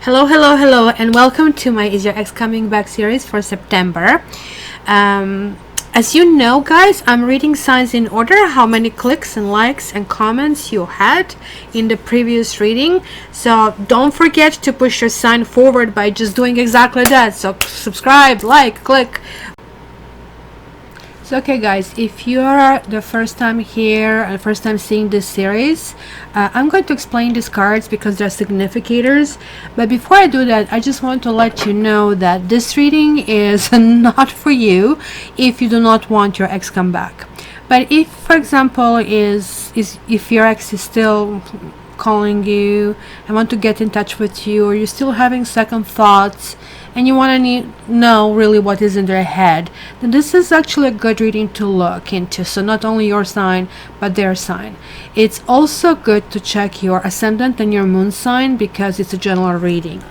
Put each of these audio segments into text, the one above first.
Hello, hello, hello, and welcome to my Is Your Ex Coming Back series for September. As you know, guys, I'm reading signs in order, how many clicks and likes and comments you had in the previous reading. So don't forget to push your sign forward by just doing exactly that. So subscribe, like, click. So okay guys, if you're the first time here and first time seeing this series, I'm going to explain these cards because they're significators. But before I do that, I just want to let you know that this reading is not for you if you do not want your ex come back. But if, for example, if your ex is still calling you and want to get in touch with you, or you're still having second thoughts and you want to know really what is in their head, then this is actually a good reading to look into. So not only your sign but their sign. It's also good to check your ascendant and your moon sign because it's a general reading.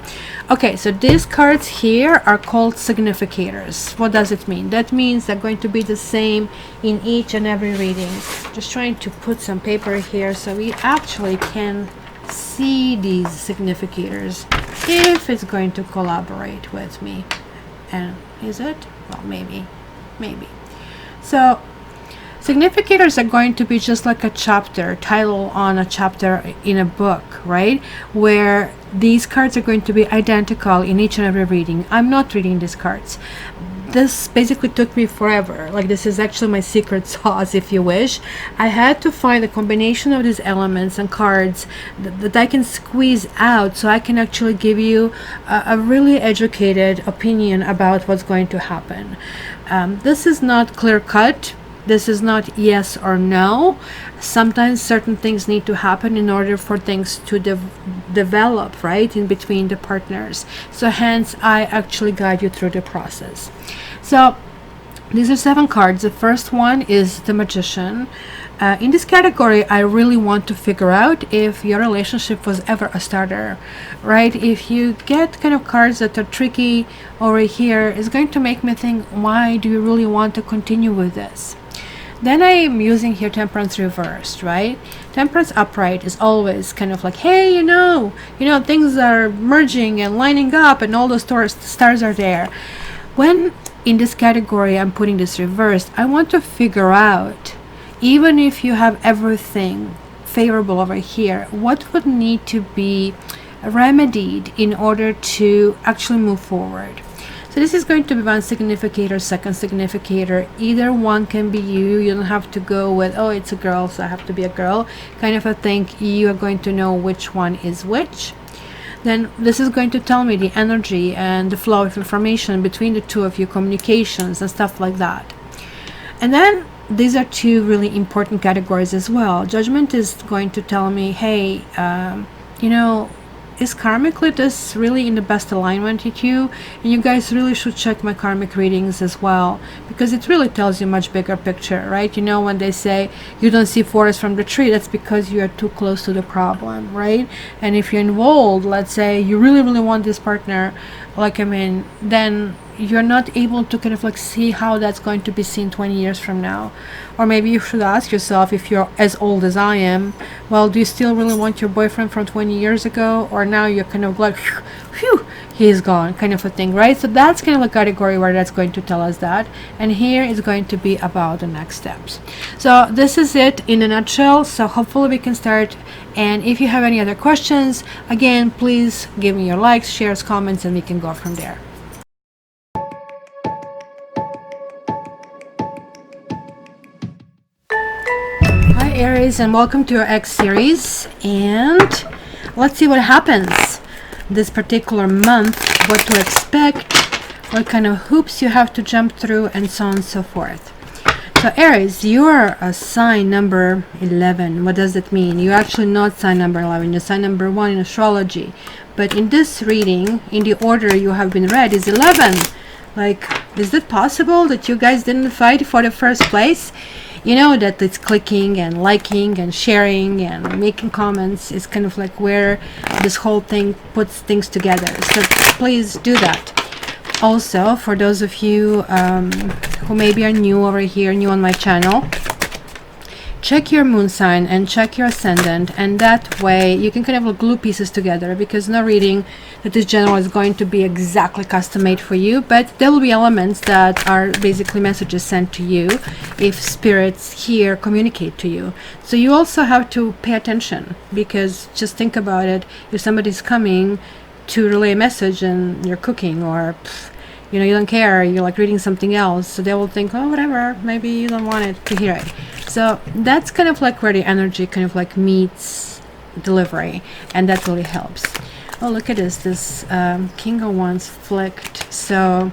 Okay, so these cards here are called significators. What does it mean? That means they're going to be the same in each and every reading. Just trying to put some paper here so we actually can see these significators if it's going to collaborate with me. And is it? Well, maybe. So significators are going to be just like a chapter title on a chapter in a book, right? Where these cards are going to be identical in each and every reading. I'm not reading these cards. This basically took me forever. Like, this is actually my secret sauce, if you wish. I had to find a combination of these elements and cards that I can squeeze out so I can actually give you a really educated opinion about what's going to happen. This is not clear cut. This is not yes or no. Sometimes certain things need to happen in order for things to develop, right, in between the partners. So hence, I actually guide you through the process. So these are 7 cards. The first one is the Magician. In this category, I really want to figure out if your relationship was ever a starter, right? If you get kind of cards that are tricky over here, it's going to make me think, why do you really want to continue with this? Then I am using here Temperance reversed, right? Temperance upright is always kind of like, hey, you know, things are merging and lining up and all the stars are there. When in this category I'm putting this reversed, I want to figure out, even if you have everything favorable over here, what would need to be remedied in order to actually move forward. So this is going to be one significator, second significator. Either one can be you. You don't have to go with, oh, it's a girl, so I have to be a girl, kind of a thing. You are going to know which one is which. Then this is going to tell me the energy and the flow of information between the two of you, communications and stuff like that. And then these are 2 really important categories as well. Judgment is going to tell me, hey, is karmically this really in the best alignment with you? And you guys really should check my karmic readings as well, because it really tells you much bigger picture, right? You know, when they say you don't see forest from the tree, that's because you are too close to the problem, right? And if you're involved, let's say you really want this partner, then you're not able to kind of like see how that's going to be seen 20 years from now. Or maybe you should ask yourself, if you're as old as I am, well, do you still really want your boyfriend from 20 years ago? Or now you're kind of like, phew, he's gone, kind of a thing, right? So that's kind of a category where that's going to tell us that. And here is going to be about the next steps. So this is it in a nutshell. So hopefully we can start. And if you have any other questions, again, please give me your likes, shares, comments, and we can go from there. Hi Aries, and welcome to your X series. And let's see what happens this particular month, what to expect, what kind of hoops you have to jump through, and so on and so forth. So Aries, you're a sign number 11. What does that mean? You're actually not sign number 11. You're sign number 1 in astrology. But in this reading, in the order you have been read, is 11. Like, is it possible that you guys didn't fight for the first place? You know that it's clicking and liking and sharing and making comments is kind of like where this whole thing puts things together. So please do that. Also, for those of you who maybe are new over here, new on my channel, check your moon sign and check your ascendant, and that way you can kind of glue pieces together, because no reading that this journal is going to be exactly custom made for you, but there will be elements that are basically messages sent to you if spirits here communicate to you. So you also have to pay attention, because just think about it. If somebody's coming to relay a message and you're cooking, or you know, you don't care, you're like reading something else, so they will think, oh, whatever, maybe you don't want it to hear it. So that's kind of like where the energy kind of like meets delivery, and that really helps. Oh, look at this King of Wands flicked. So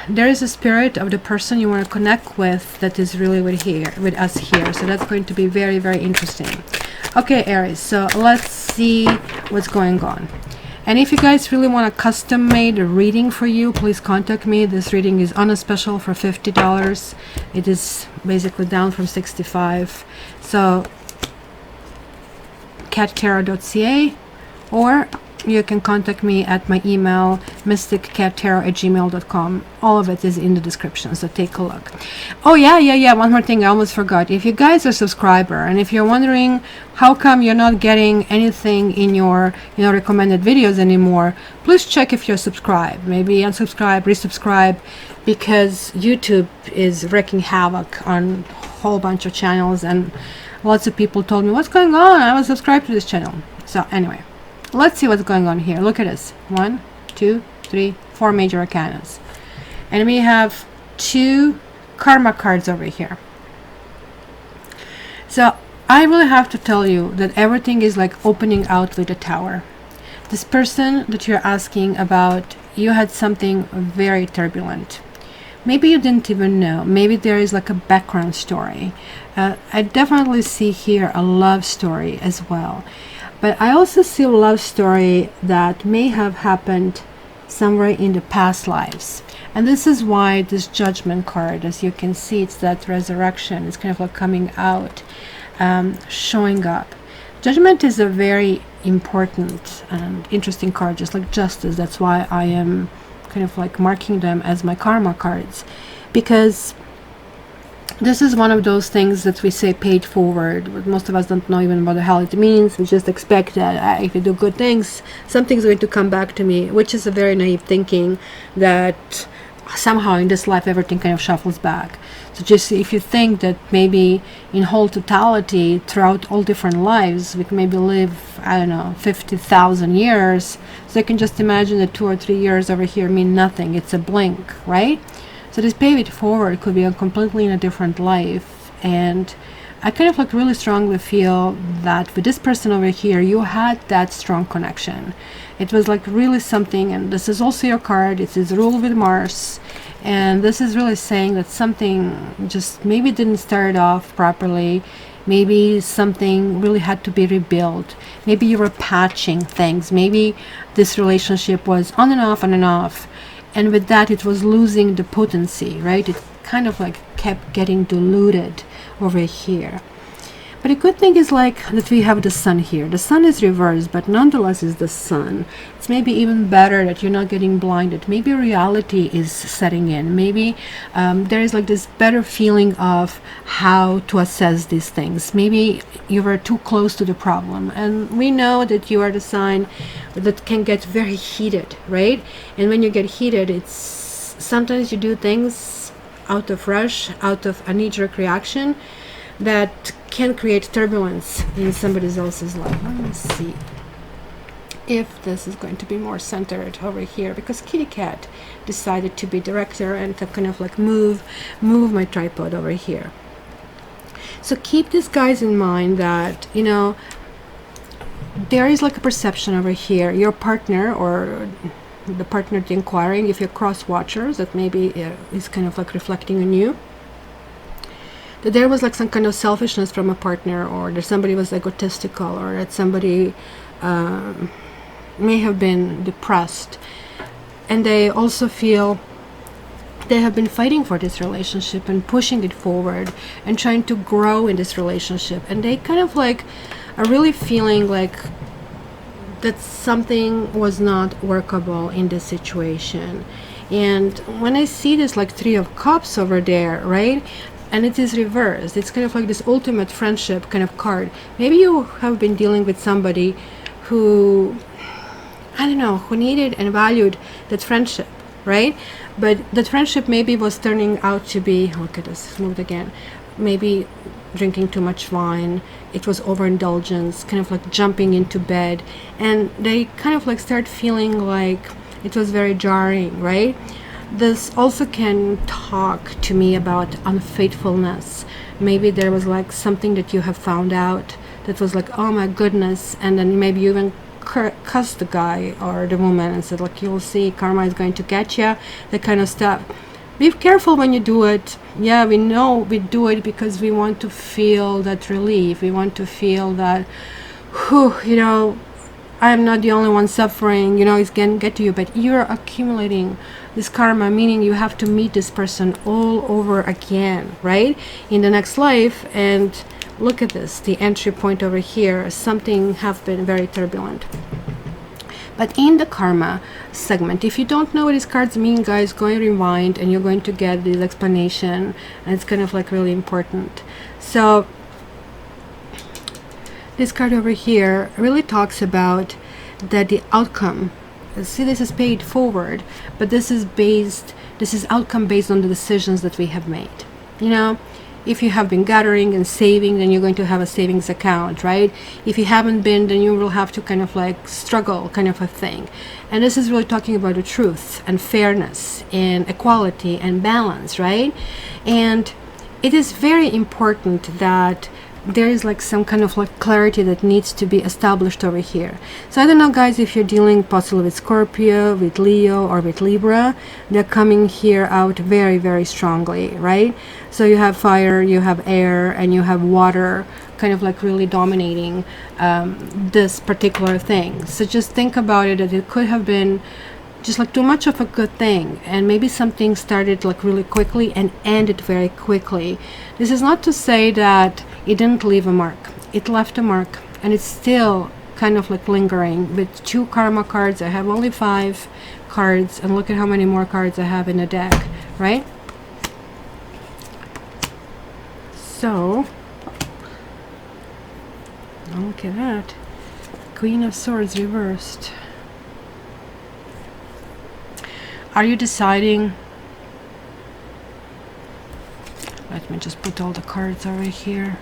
there is a spirit of the person you want to connect with that is really with us here. So that's going to be very, very interesting. Okay, Aries, so let's see what's going on. And if you guys really want a custom made reading for you, please contact me. This reading is on a special for $50. It is basically down from $65. So cattarot.ca, or you can contact me at my email, mysticcattarot@gmail.com. All of it is in the description, so take a look. Oh yeah, one more thing I almost forgot. If you guys are a subscriber, and if you're wondering how come you're not getting anything in your recommended videos anymore, please check if you're subscribed. Maybe unsubscribe, resubscribe, because YouTube is wreaking havoc on a whole bunch of channels, and lots of people told me, what's going on? I was subscribed to this channel. So anyway, let's see what's going on here. Look at this. 1, 2, 3, 4 major arcanas. And we have 2 karma cards over here. So I really have to tell you that everything is like opening out with the Tower. This person that you're asking about, you had something very turbulent. Maybe you didn't even know. Maybe there is like a background story. I definitely see here a love story as well. But I also see a love story that may have happened somewhere in the past lives. And this is why this Judgment card, as you can see, it's that resurrection. It's kind of like coming out, showing up. Judgment is a very important and interesting card, just like Justice. That's why I am kind of like marking them as my karma cards, because this is one of those things that we say paid forward, but most of us don't know even what the hell it means. We just expect that if you do good things, something's going to come back to me, which is a very naive thinking that somehow in this life everything kind of shuffles back. So just if you think that maybe in whole totality throughout all different lives we can maybe live, I don't know, 50,000 years, so you can just imagine that 2 or 3 years over here mean nothing. It's a blink, right? So this pay it forward could be completely in a different life. And I kind of like really strongly feel that with this person over here, you had that strong connection. It was like really something, and this is also your card. It is ruled with Mars, and this is really saying that something just maybe didn't start off properly. Maybe something really had to be rebuilt. Maybe you were patching things. Maybe this relationship was on and off, and with that it was losing the potency, right? It kind of like kept getting diluted over here. But a good thing is like that we have the Sun here. The Sun is reversed, but nonetheless is the Sun. It's maybe even better that you're not getting blinded. Maybe reality is setting in. Maybe there is like this better feeling of how to assess these things. Maybe you were too close to the problem. And we know that you are the sign that can get very heated, right? And when you get heated, it's sometimes you do things out of rush, out of a knee-jerk reaction that can create turbulence in somebody else's life. Let me see if this is going to be more centered over here, because Kitty Cat decided to be director and to kind of like move my tripod over here. So keep this, guys, in mind that, you know, there is like a perception over here. Your partner or the partner inquiring, if you're cross watchers, that maybe is kind of like reflecting on you, that there was like some kind of selfishness from a partner, or that somebody was egotistical, or that somebody may have been depressed, and they also feel they have been fighting for this relationship and pushing it forward and trying to grow in this relationship, and they kind of like are really feeling like that something was not workable in this situation. And when I see this like 3 of Cups over there, right, and it is reversed, it's kind of like this ultimate friendship kind of card. Maybe you have been dealing with somebody who I don't know, who needed and valued that friendship, right? But that friendship maybe was turning out to be, look at this, moved again, maybe drinking too much wine. It was overindulgence, kind of like jumping into bed, and they kind of like start feeling like it was very jarring, right? This also can talk to me about unfaithfulness. Maybe there was like something that you have found out that was like, oh my goodness, and then maybe you even cussed the guy or the woman and said like, you'll see, karma is going to get you, that kind of stuff. Be careful when you do it. Yeah, we know we do it because we want to feel that relief. We want to feel that, whew, you know, I am not the only one suffering, you know, it's going to get to you. But you're accumulating this karma, meaning you have to meet this person all over again, right? In the next life. And look at this, the entry point over here, something have been very turbulent. But in the karma segment, if you don't know what these cards mean, guys, go and rewind and you're going to get this explanation, and it's kind of like really important. So this card over here really talks about that the outcome, see, this is paid forward, but this is outcome based on the decisions that we have made. You know, if you have been gathering and saving, then you're going to have a savings account, right? If you haven't been, then you will have to kind of like struggle, kind of a thing. And this is really talking about the truth and fairness and equality and balance, right? And it is very important that there is like some kind of like clarity that needs to be established over here. So I don't know, guys, if you're dealing possibly with Scorpio, with Leo, or with Libra, they're coming here out very, very strongly, right? So you have fire, you have air, and you have water kind of like really dominating this particular thing. So just think about it, that it could have been just like too much of a good thing, and maybe something started like really quickly and ended very quickly. This is not to say that it didn't leave a mark. It left a mark, and it's still kind of like lingering. With 2 karma cards, I have only 5 cards, and look at how many more cards I have in the deck, right? So look at that, Queen of Swords reversed. Are you deciding? Let me just put all the cards over here.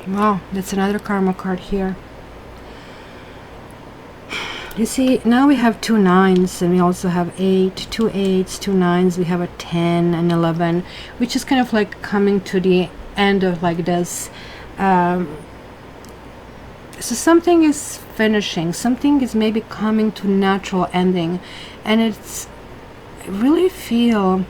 Wow, that's another karma card here. You see, now we have 2 9s, and we also have 8, 2 8s, 2 9s. We have a 10 and 11, which is kind of like coming to the end of like this. So something is finishing, something is maybe coming to natural ending, and it's really feel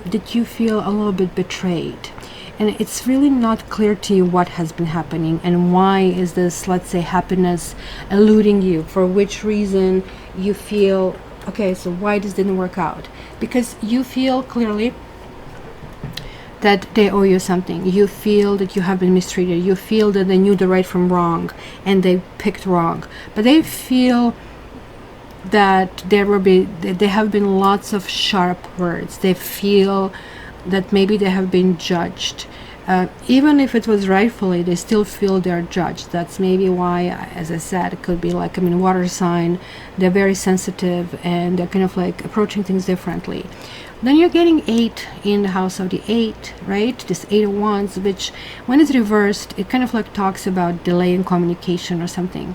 that you feel a little bit betrayed, and it's really not clear to you what has been happening and why is this, let's say, happiness eluding you, for which reason you feel, okay, so why this didn't work out, because you feel clearly that they owe you something. You feel that you have been mistreated. You feel that they knew the right from wrong and they picked wrong. But they feel that there have been lots of sharp words. They feel that maybe they have been judged. Even if it was rightfully, they still feel they're judged. That's maybe why, as I said, it could be like, I mean, water sign, they're very sensitive and they're kind of like approaching things differently. Then you're getting 8 in the house of the 8, right? This 8 of Wands, which when it's reversed, it kind of like talks about delay in communication or something.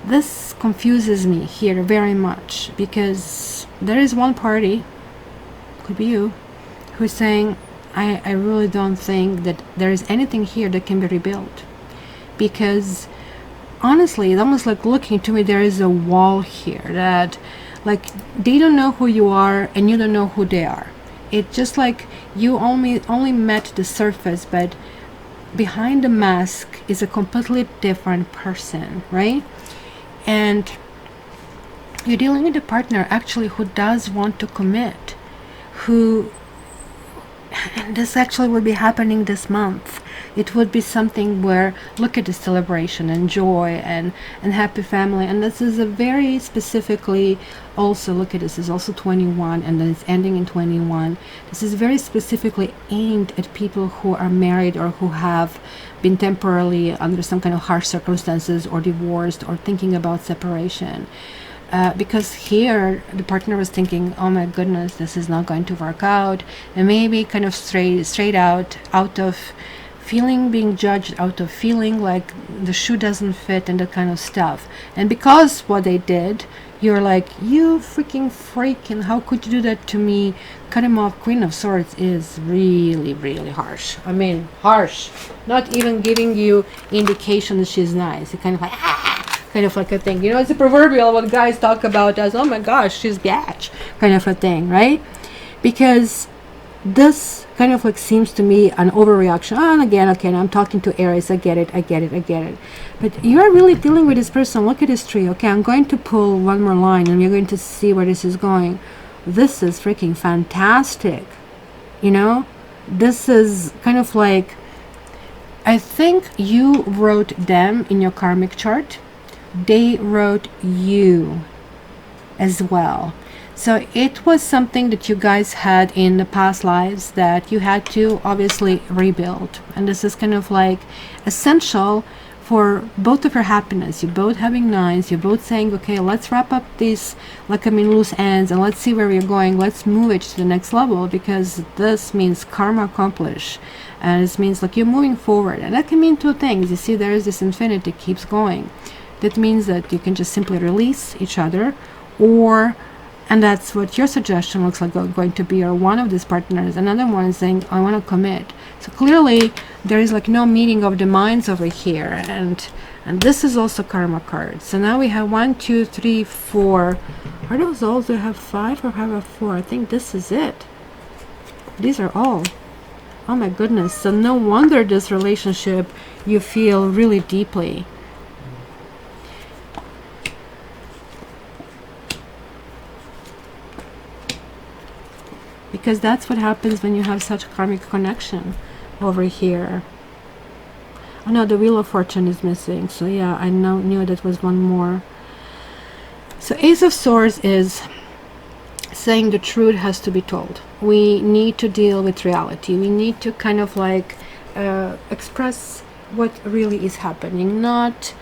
This confuses me here very much, because there is one party, could be you, who's saying, I really don't think that there is anything here that can be rebuilt. Because honestly, it's almost like looking to me, there is a wall here that, like, they don't know who you are and you don't know who they are. It's just like you only met the surface, but behind the mask is a completely different person, right? And you're dealing with a partner actually who does want to commit, and this actually will be happening this month. It would be something where, look at the celebration and joy and happy family. And this is a very specifically, also look at this is also 21, and then it's ending in 21. This is very specifically aimed at people who are married or who have been temporarily under some kind of harsh circumstances, or divorced, or thinking about separation. Because here the partner was thinking, oh my goodness, this is not going to work out, and maybe kind of straight out of feeling being judged, out of feeling like the shoe doesn't fit and that kind of stuff. And because what they did, you're like, you freaking freak, and how could you do that to me? Cut him off. Queen of Swords is really, really harsh. I mean, harsh. Not even giving you indication that she's nice. It's kind of like, kind of like a thing. You know, it's a proverbial what guys talk about as, oh my gosh, she's bitch, kind of a thing, right? Because this kind of like seems to me an overreaction. And again, okay, I'm talking to Aries. I get it. But you are really dealing with this person. Look at this tree. Okay, I'm going to pull one more line, and you're going to see where this is going. This is freaking fantastic. You know, this is kind of like, I think you wrote them in your karmic chart. They wrote you as well. So it was something that you guys had in the past lives that you had to obviously rebuild. And this is kind of like essential for both of your happiness. You're both having nines. You're both saying, okay, let's wrap up these, like, I mean, loose ends, and let's see where we're going. Let's move it to the next level, because this means karma accomplished. And this means like you're moving forward. And that can mean two things. You see, there is this infinity keeps going. That means that you can just simply release each other, and that's what your suggestion looks like going to be, or one of these partners. Another one is saying, I want to commit. So clearly there is like no meeting of the minds over here, and this is also karma cards. So now we have 1, 2, 3, 4. Are those all? Do I have 5 or have a 4? I think this is it. These are all. Oh my goodness. So no wonder this relationship you feel really deeply. Because that's what happens when you have such a karmic connection over here. Oh no, the Wheel of Fortune is missing. So yeah, I knew that was one more. So Ace of Swords is saying the truth has to be told. We need to deal with reality. We need to kind of like express what really is happening. Not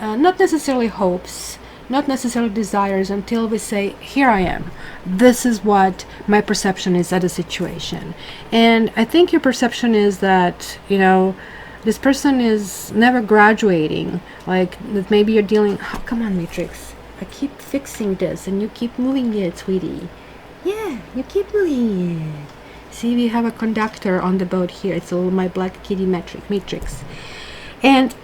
necessarily hopes, not necessarily desires, until we say, here I am. This is what my perception is at a situation. And I think your perception is that, you know, this person is never graduating. Like, that maybe you're dealing, oh, come on, Matrix. I keep fixing this and you keep moving it, sweetie. Yeah, you keep moving it. See, we have a conductor on the boat here. It's all my black kitty Matrix. And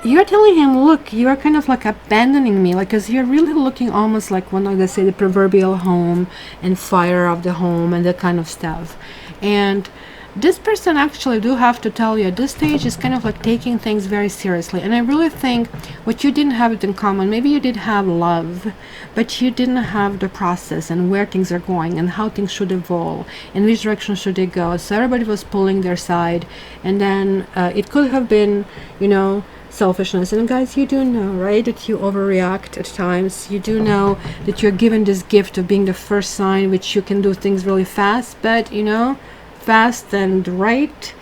you're telling him, look, you're kind of like abandoning me, like, because you're really looking almost like one of, let's say, the proverbial home and fire of the home and that kind of stuff. And this person, actually, do have to tell you, at this stage is kind of like taking things very seriously. And I really think what you didn't have it in common, maybe you did have love, but you didn't have the process and where things are going and how things should evolve, in which direction should they go. So everybody was pulling their side, and then it could have been, you know, selfishness. And guys, you do know, right, that you overreact at times. You do know that you're given this gift of being the first sign, which you can do things really fast, but you know, fast and right,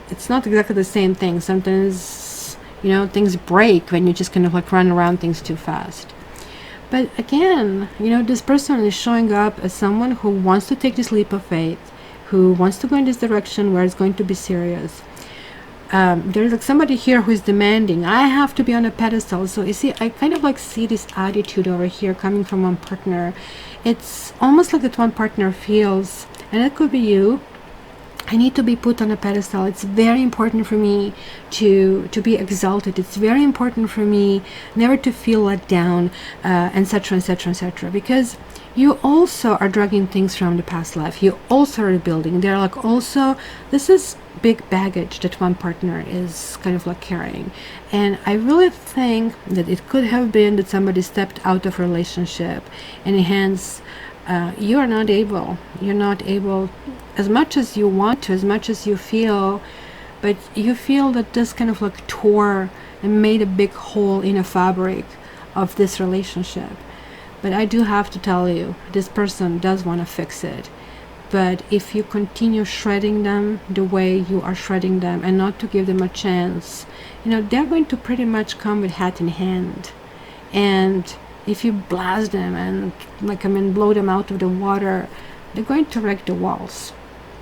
it's not exactly the same thing. Sometimes, you know, things break when you just kind of like run around things too fast. But again, you know, this person is showing up as someone who wants to take this leap of faith, who wants to go in this direction where it's going to be serious. There's like somebody here who is demanding, I have to be on a pedestal. So you see, I kind of like see this attitude over here coming from one partner. It's almost like that one partner feels, and it could be you, I need to be put on a pedestal. It's very important for me to be exalted. It's very important for me never to feel let down, etc., etc., etc. Because you also are dragging things from the past life. You also are rebuilding. They're like also, this is big baggage that one partner is kind of like carrying. And I really think that it could have been that somebody stepped out of a relationship, and hence you're not able, as much as you want to, as much as you feel but you feel that this kind of like tore and made a big hole in a fabric of this relationship. But I do have to tell you, this person does want to fix it. But if you continue shredding them the way you are shredding them and not to give them a chance, you know, they're going to pretty much come with hat in hand. And if you blast them and blow them out of the water, they're going to wreck the walls.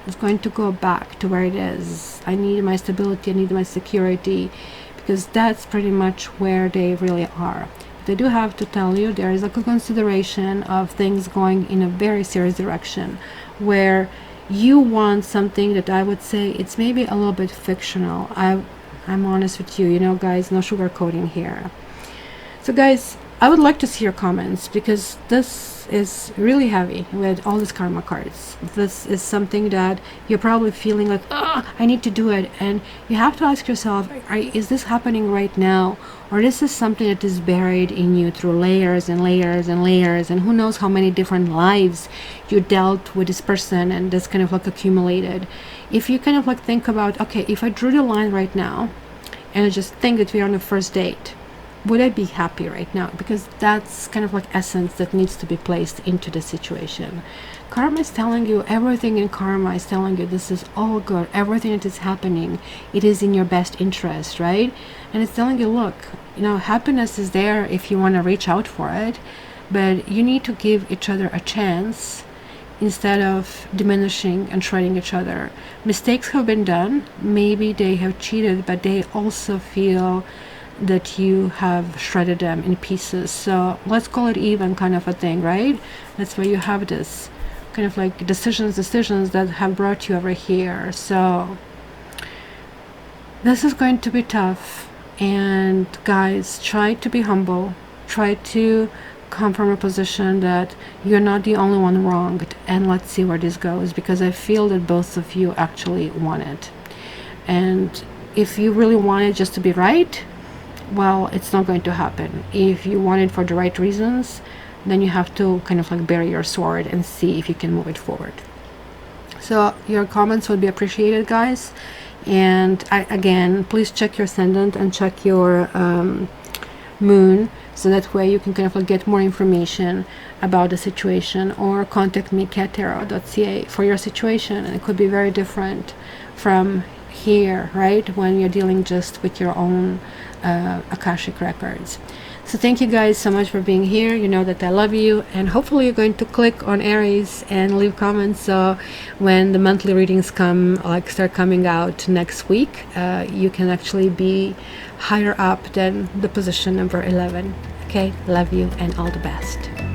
It's going to go back to where it is. I need my stability, I need my security, because that's pretty much where they really are. But I do have to tell you, there is a consideration of things going in a very serious direction, where you want something that I would say it's maybe a little bit fictional. I'm honest with you, you know, guys, no sugarcoating here. So guys, I would like to see your comments, because this is really heavy with all these karma cards. This is something that you're probably feeling like, I need to do it. And you have to ask yourself, is this happening right now? Or this is something that is buried in you through layers and layers and layers, and who knows how many different lives you dealt with this person, and this kind of like accumulated. If you kind of like think about, okay, if I drew the line right now and I just think that we're on the first date, would I be happy right now? Because that's kind of like essence that needs to be placed into the situation. Karma is telling you, everything in karma is telling you this is all good. Everything that is happening, it is in your best interest, right? And it's telling you, look, you know, happiness is there if you want to reach out for it, but you need to give each other a chance instead of diminishing and shredding each other. Mistakes have been done. Maybe they have cheated, but they also feel that you have shredded them in pieces. So let's call it even kind of a thing, right? That's why you have this kind of like decisions that have brought you over here. So this is going to be tough. And guys, try to be humble. Try to come from a position that you're not the only one wronged, and let's see where this goes, because I feel that both of you actually want it. And if you really want it just to be right, well, it's not going to happen. If you want it for the right reasons, then you have to kind of like bury your sword and see if you can move it forward. So your comments would be appreciated, guys. And again, please check your ascendant and check your moon, so that way you can kind of like get more information about the situation, or contact me, cattarot.ca, for your situation. And it could be very different from here, right, when you're dealing just with your own Akashic records. So thank you guys so much for being here. You know that I love you, and hopefully you're going to click on Aries and leave comments, so when the monthly readings start coming out next week, you can actually be higher up than the position number 11. Okay, love you and all the best.